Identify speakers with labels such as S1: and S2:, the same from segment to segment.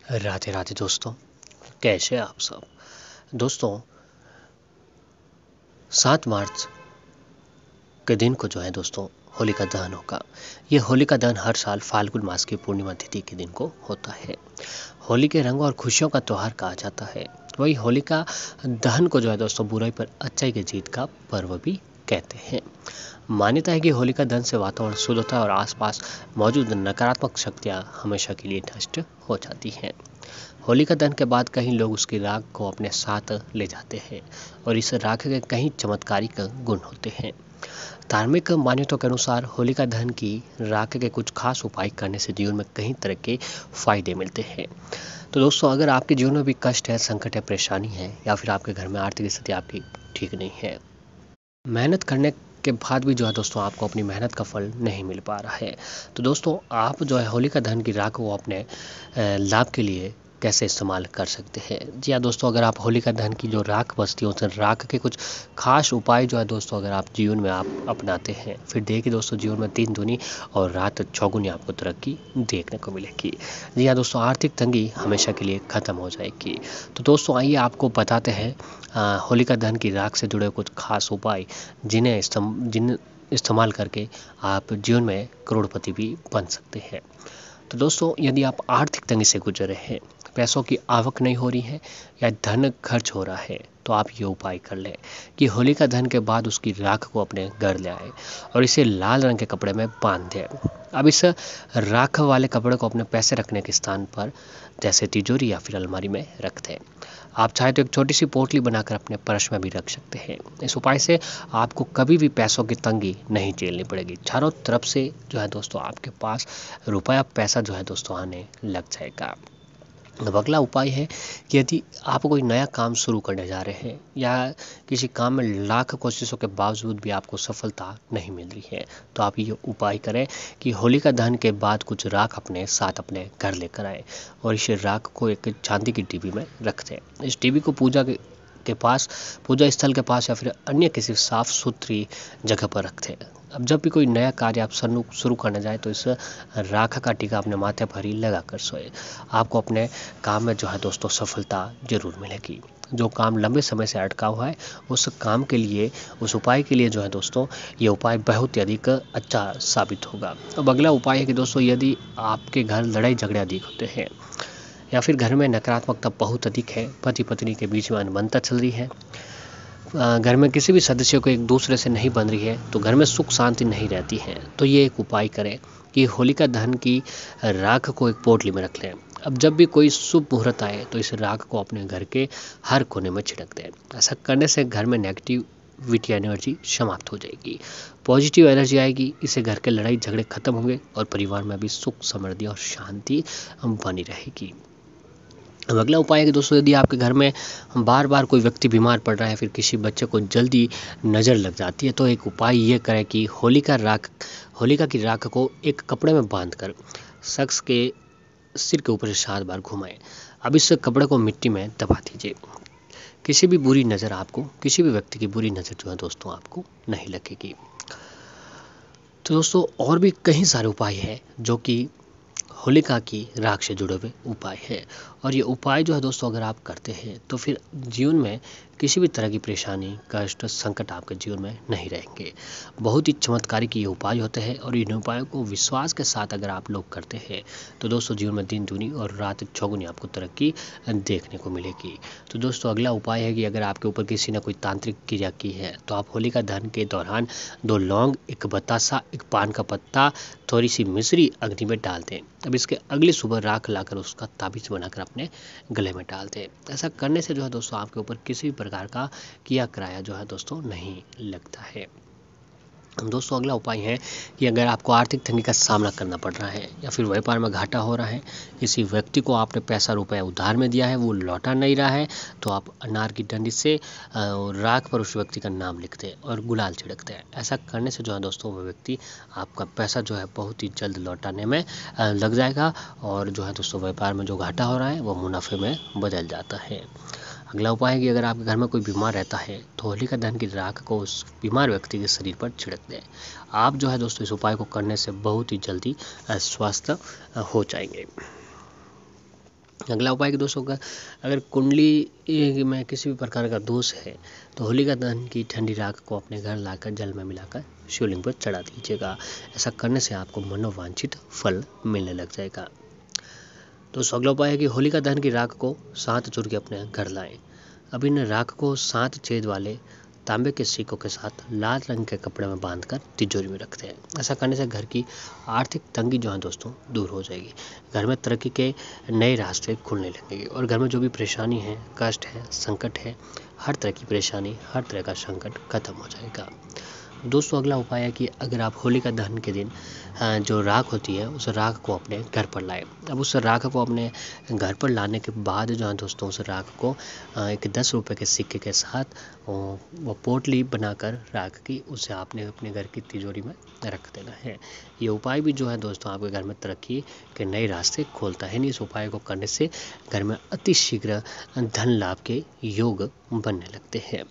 S1: राधे राधे दोस्तों, कैसे हैं आप सब। दोस्तों, 7 मार्च के दिन को जो है दोस्तों होलिका दहन होगा। ये होलिका दहन हर साल फाल्गुन मास की पूर्णिमा तिथि के दिन को होता है। होली के रंग और खुशियों का त्योहार कहा जाता है। वही होलिका दहन को जो है दोस्तों बुराई पर अच्छाई की जीत का पर्व भी कहते हैं। मान्यता है कि होलिका दहन से वातावरण शुद्ध होता है और आसपास मौजूद नकारात्मक शक्तियाँ हमेशा के लिए नष्ट हो जाती हैं। होलिका दहन के बाद कई लोग उसकी राख को अपने साथ ले जाते हैं और इस राख के कई चमत्कारिक गुण होते हैं। धार्मिक मान्यताओं के अनुसार होलिका दहन की राख के कुछ खास उपाय करने से जीवन में कई तरह के फायदे मिलते हैं। तो दोस्तों, अगर आपके जीवन में भी कष्ट है, संकट है, परेशानी है या फिर आपके घर में आर्थिक स्थिति आपकी ठीक नहीं है, मेहनत करने के बाद भी जो है दोस्तों आपको अपनी मेहनत का फल नहीं मिल पा रहा है, तो दोस्तों आप जो है होलिका दहन की राख को अपने लाभ के लिए कैसे इस्तेमाल कर सकते हैं। जी हाँ दोस्तों, अगर आप होलिका दहन की जो राख बचती है उस राख के कुछ खास उपाय जो है दोस्तों अगर आप जीवन में आप अपनाते हैं, फिर देखिए दोस्तों जीवन में 3 दूनी और रात चौगुनी आपको तरक्की देखने को मिलेगी। जी हाँ दोस्तों, आर्थिक तंगी हमेशा के लिए ख़त्म हो जाएगी। तो दोस्तों आइए आपको बताते हैं होलिका दहन की राख से जुड़े कुछ खास उपाय जिन्हें इस्तेमाल करके आप जीवन में करोड़पति भी बन सकते हैं। तो दोस्तों, यदि आप आर्थिक तंगी से गुजर रहे हैं, पैसों की आवक नहीं हो रही है या धन खर्च हो रहा है, तो आप ये उपाय कर लें कि होलिका दहन के बाद उसकी राख को अपने घर ले आए और इसे लाल रंग के कपड़े में बांध दें। अब इस राख वाले कपड़े को अपने पैसे रखने के स्थान पर जैसे तिजोरी या फिर अलमारी में रख दें। आप चाहे तो एक छोटी सी पोटली बनाकर अपने पर्स में भी रख सकते हैं। इस उपाय से आपको कभी भी पैसों की तंगी नहीं झेलनी पड़ेगी। चारों तरफ से जो है दोस्तों आपके पास रुपया पैसा जो है दोस्तों आने लग जाएगा। अब अगला उपाय है कि यदि आप कोई नया काम शुरू करने जा रहे हैं या किसी काम में लाख कोशिशों के बावजूद भी आपको सफलता नहीं मिल रही है, तो आप ये उपाय करें कि होलिका दहन के बाद कुछ राख अपने साथ अपने घर लेकर आए और इस राख को एक चांदी की डिब्बी में रख दें। इस डिब्बी को के पास, पूजा स्थल के पास या फिर अन्य किसी साफ सुथरी जगह पर रख दें। अब जब भी कोई नया कार्य आप शुरू करने जाए तो इस राख का टीका अपने माथे पर ही लगा कर सोए। आपको अपने काम में जो है दोस्तों सफलता जरूर मिलेगी। जो काम लंबे समय से अटका हुआ है उस काम के लिए, उस उपाय के लिए जो है दोस्तों ये उपाय बहुत ही अधिक अच्छा साबित होगा। अब अगला उपाय है कि दोस्तों यदि आपके घर लड़ाई झगड़े अधिक होते हैं या फिर घर में नकारात्मकता बहुत अधिक है, पति पत्नी के बीच में अनबनता चल रही है, घर में किसी भी सदस्य को एक दूसरे से नहीं बन रही है, तो घर में सुख शांति नहीं रहती है, तो ये एक उपाय करें कि होलिका दहन की राख को एक पोटली में रख लें। अब जब भी कोई शुभ मुहूर्त आए तो इस राख को अपने घर के हर कोने में छिड़क दें। ऐसा करने से घर में नेगेटिविटी एनर्जी समाप्त हो जाएगी, पॉजिटिव एनर्जी आएगी। इससे घर के लड़ाई झगड़े खत्म होंगे और परिवार में भी सुख समृद्धि और शांति बनी रहेगी। अब अगला उपाय है कि दोस्तों यदि आपके घर में बार बार कोई व्यक्ति बीमार पड़ रहा है, फिर किसी बच्चे को जल्दी नज़र लग जाती है, तो एक उपाय ये करें कि होलिका की राख को एक कपड़े में बांधकर शख्स के सिर के ऊपर 7 बार घुमाएं। अब इस कपड़े को मिट्टी में दबा दीजिए। किसी भी व्यक्ति की बुरी नज़र जो है दोस्तों आपको नहीं लगेगी। तो दोस्तों और भी कई सारे उपाय हैं जो कि होलिका की राख से जुड़े हुए उपाय है, और ये उपाय जो है दोस्तों अगर आप करते हैं तो फिर जीवन में किसी भी तरह की परेशानी, कष्ट, संकट आपके जीवन में नहीं रहेंगे। बहुत ही चमत्कारिक ये उपाय होते हैं और इन उपायों को विश्वास के साथ अगर आप लोग करते हैं तो दोस्तों जीवन में दिन दूनी और रात चौगुनी आपको तरक्की देखने को मिलेगी। तो दोस्तों अगला उपाय है कि अगर आपके ऊपर किसी ने कोई तांत्रिक क्रिया की है तो आप होलिका दहन के दौरान 2 लौंग, एक बतासा, एक पान का पत्ता, थोड़ी सी मिश्री अग्नि में डाल दें। अब इसके अगली सुबह राख लाकर उसका ताबीज़ बनाकर अपने गले में डाल दें। ऐसा करने से जो है दोस्तों आपके ऊपर किसी भी प्रकार का किया कराया जो है दोस्तों नहीं लगता है। दोस्तों अगला उपाय है कि अगर आपको आर्थिक तंगी का सामना करना पड़ रहा है या फिर व्यापार में घाटा हो रहा है, किसी व्यक्ति को आपने पैसा रुपया उधार में दिया है, वो लौटा नहीं रहा है, तो आप अनार की डंडी से राख पर उस व्यक्ति का नाम लिखते हैं और गुलाल छिड़कते हैं। ऐसा करने से जो है दोस्तों वो व्यक्ति आपका पैसा जो है बहुत ही जल्द लौटाने में लग जाएगा और जो है दोस्तों व्यापार में जो घाटा हो रहा है वो मुनाफे में बदल जाता है। अगला उपाय है कि अगर आपके घर में कोई बीमार रहता है तो होलिका दहन की राख को उस बीमार व्यक्ति के शरीर पर छिड़क दें। आप जो है दोस्तों इस उपाय को करने से बहुत ही जल्दी स्वस्थ हो जाएंगे। अगला उपाय कि दोस्तों का अगर कुंडली में किसी भी प्रकार का दोष है तो होलिका दहन की ठंडी राख को अपने घर लाकर जल में मिलाकर शिवलिंग पर चढ़ा दीजिएगा। ऐसा करने से आपको मनोवांछित फल मिलने लग जाएगा। दोस्तों अगला उपाय है कि होलिका दहन की राख को 7 चूर के अपने घर लाएं। अब इन राख को 7 छेद वाले तांबे के सिक्कों के साथ लाल रंग के कपड़े में बांधकर तिजोरी में रखते हैं। ऐसा करने से घर की आर्थिक तंगी जो है दोस्तों दूर हो जाएगी। घर में तरक्की के नए रास्ते खुलने लगेंगे और घर में जो भी परेशानी है, कष्ट है, संकट है, हर तरह की परेशानी, हर तरह का संकट खत्म हो जाएगा। दोस्तों अगला उपाय है कि अगर आप होलिका दहन के दिन जो राख होती है उस राख को अपने घर पर लाएं। अब उस राख को अपने घर पर लाने के बाद जो है दोस्तों उस राख को एक 10 रुपये के सिक्के के साथ वो पोटली बनाकर राख की उसे आपने अपने घर की तिजोरी में रख देना है। ये उपाय भी जो है दोस्तों आपके घर में तरक्की के नए रास्ते खोलता है। इस उपाय को करने से घर में अति शीघ्र धन लाभ के योग बनने लगते हैं।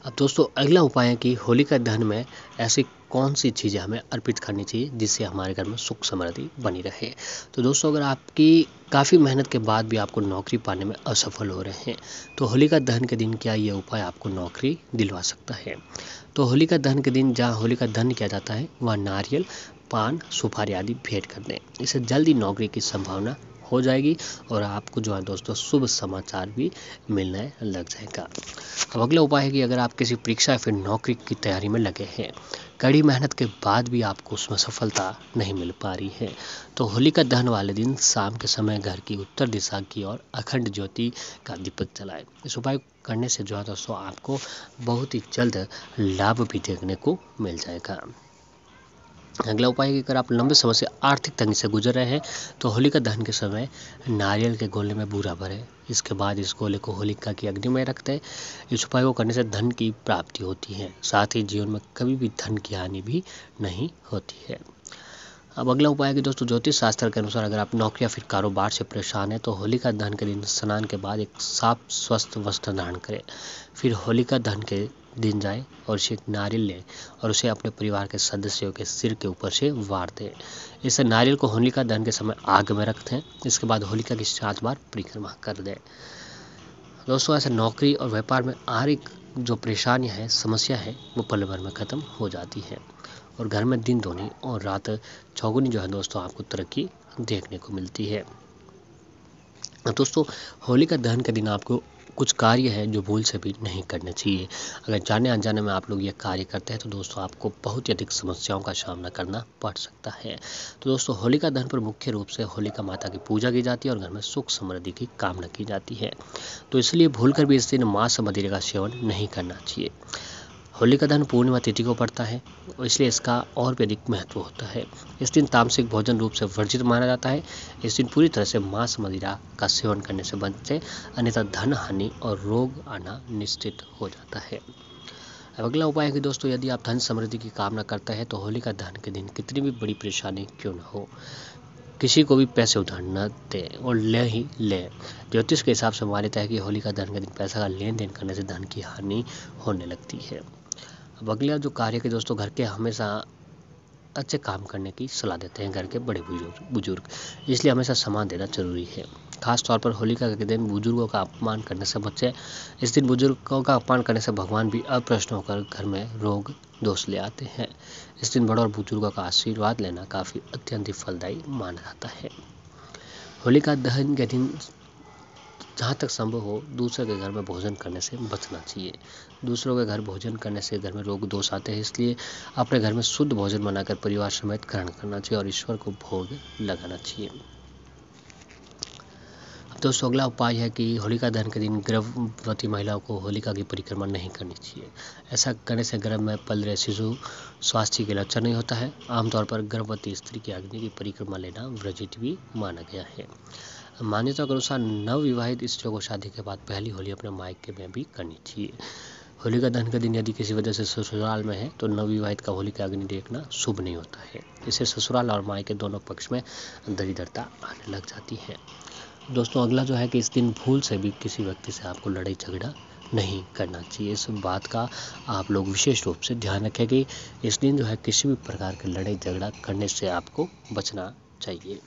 S1: अब दोस्तों अगला उपाय है कि होलिका दहन में ऐसी कौन सी चीज़ें हमें अर्पित करनी चाहिए जिससे हमारे घर में सुख समृद्धि बनी रहे। तो दोस्तों अगर आपकी काफ़ी मेहनत के बाद भी आपको नौकरी पाने में असफल हो रहे हैं तो होलिका दहन के दिन क्या ये उपाय आपको नौकरी दिलवा सकता है। तो होलिका दहन के दिन जहाँ होलिका दहन किया जाता है वहाँ नारियल, पान, सुपारी आदि भेंट कर दें। इससे जल्दी नौकरी की संभावना हो जाएगी और आपको जो है दोस्तों शुभ समाचार भी मिलने लग जाएगा। अब अगला उपाय है कि अगर आप किसी परीक्षा या फिर नौकरी की तैयारी में लगे हैं, कड़ी मेहनत के बाद भी आपको उसमें सफलता नहीं मिल पा रही है तो होलिका दहन वाले दिन शाम के समय घर की उत्तर दिशा की ओर अखंड ज्योति का दीपक जलाएं। इस उपाय करने से जो है दोस्तों आपको बहुत ही जल्द लाभ भी देखने को मिल जाएगा। अगला उपाय है कि अगर आप लंबे समय से आर्थिक तंगी से गुजर रहे हैं तो होलिका दहन के समय नारियल के गोले में बूरा भरें। इसके बाद इस गोले को होलिका की अग्नि में रख दें। इस उपाय को करने से धन की प्राप्ति होती है, साथ ही जीवन में कभी भी धन की हानि भी नहीं होती है। अब अगला उपाय है कि दोस्तों ज्योतिष शास्त्र के अनुसार अगर आप नौकरी या फिर कारोबार से परेशान हैं तो होलिका दहन के दिन स्नान के बाद एक साफ स्वस्थ वस्त्र धारण करें। फिर होलिका दहन के दिन जाएं और उसे एक नारियल लें और उसे अपने परिवार के सदस्यों के सिर के ऊपर से वार दें। इस नारियल को होलिका दहन के समय आग में रख दें। इसके बाद होलिका की 7 बार परिक्रमा कर दें। दोस्तों ऐसे नौकरी और व्यापार में आ रही जो परेशानियां हैं, समस्या है, वो पल भर में ख़त्म हो जाती है और घर में दिन दोनी और रात चौगुनी जो है दोस्तों आपको तरक्की देखने को मिलती है। दोस्तों होलिका दहन के दिन आपको कुछ कार्य है जो भूल से भी नहीं करने चाहिए। अगर जाने अनजाने में आप लोग ये कार्य करते हैं तो दोस्तों आपको बहुत ही अधिक समस्याओं का सामना करना पड़ सकता है। तो दोस्तों होलिका दहन पर मुख्य रूप से होलिका माता की पूजा की जाती है और घर में सुख समृद्धि की कामना की जाती है। तो इसलिए भूलकर भी इस दिन मांस मदिरा का सेवन नहीं करना चाहिए। होलिका दहन पूर्णिमा तिथि को पड़ता है इसलिए इसका और भी अधिक महत्व होता है। इस दिन तामसिक भोजन रूप से वर्जित माना जाता है। इस दिन पूरी तरह से मांस मदिरा का सेवन करने से बचें, अन्यथा धन हानि और रोग आना निश्चित हो जाता है। अब अगला उपाय है कि दोस्तों यदि आप धन समृद्धि की कामना करते हैं तो होलिका दहन के दिन कितनी भी बड़ी परेशानी क्यों न हो, किसी को भी पैसे उधार न दें और ले ही लें। ज्योतिष के हिसाब से मान्यता है कि होलिका दहन के दिन पैसा का लेन देन करने से धन की हानि होने लगती है। अब अगला जो कार्य के दोस्तों घर के हमेशा अच्छे काम करने की सलाह देते हैं घर के बड़े बुजुर्ग, इसलिए हमेशा सामान देना जरूरी है। खास तौर पर होलिका के दिन बुजुर्गों का अपमान करने से बचें। इस दिन बुजुर्गों का अपमान करने से भगवान भी अप्रसन्न होकर घर में रोग दोष ले आते हैं। इस दिन बड़ों और बुजुर्गों का आशीर्वाद लेना काफ़ी अत्यंत फलदायी माना जाता है। होलिका दहन के दिन जहाँ तक संभव हो दूसरे के घर में भोजन करने से बचना चाहिए। दूसरों के घर भोजन करने से घर में रोग दोष आते हैं, इसलिए अपने घर में शुद्ध भोजन बनाकर परिवार समेत ग्रहण करना चाहिए और ईश्वर को भोग लगाना चाहिए। अब दोस्तों अगला उपाय है कि होलिका दहन के दिन गर्भवती महिलाओं को होलिका की परिक्रमा नहीं करनी चाहिए। ऐसा करने से गर्भ में पल रहे शिशु स्वास्थ्य के लक्षण नहीं होता है। आमतौर पर गर्भवती स्त्री की अग्नि की परिक्रमा लेना वर्जित भी माना गया है। मान्यता के अनुसार नवविवाहित स्त्रियों को शादी के बाद पहली होली अपने मायके में भी करनी चाहिए। होलिका दहन के दिन यदि किसी वजह से ससुराल में है तो नवविवाहित का होलिका अग्नि देखना शुभ नहीं होता है। इससे ससुराल और मायके दोनों पक्ष में दरिद्रता आने लग जाती है। दोस्तों अगला जो है कि इस दिन भूल से भी किसी व्यक्ति से आपको लड़ाई झगड़ा नहीं करना चाहिए। इस बात का आप लोग विशेष रूप से ध्यान रखें कि इस दिन जो है किसी भी प्रकार के लड़ाई झगड़ा करने से आपको बचना चाहिए।